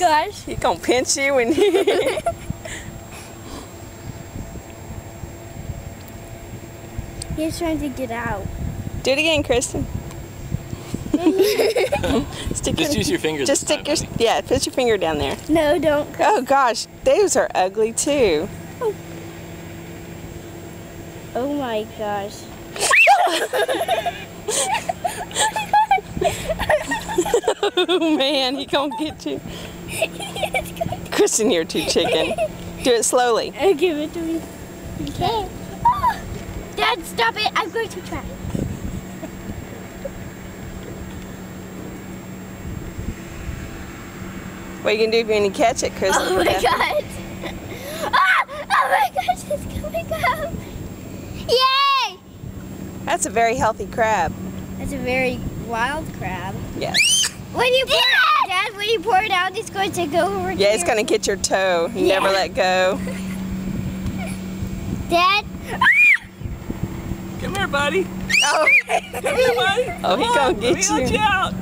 gosh. He gonna pinch you when you... He's trying to get out. Do it again, Kristen. Just use your fingers. Just stick your... Yeah, put your finger down there. No, don't. Oh gosh, those are ugly too. Oh my gosh. Oh man, he gonna get you. Kristen, you're too chicken. Do it slowly. Give it to me. Okay. Dad, stop it. I'm going to try. What are you gonna do when you catch it, Kristen? Oh my god. Ah! Oh my gosh, it's coming up. Yay! That's a very healthy crab. That's a very wild crab. Yeah. When you pour it, Dad, when you pour it out, it's going to go over Yeah, to it's gonna get your toe. You never let go. Dad? Come here, buddy. Oh, Come here, buddy. oh, he gonna get Let me let you out.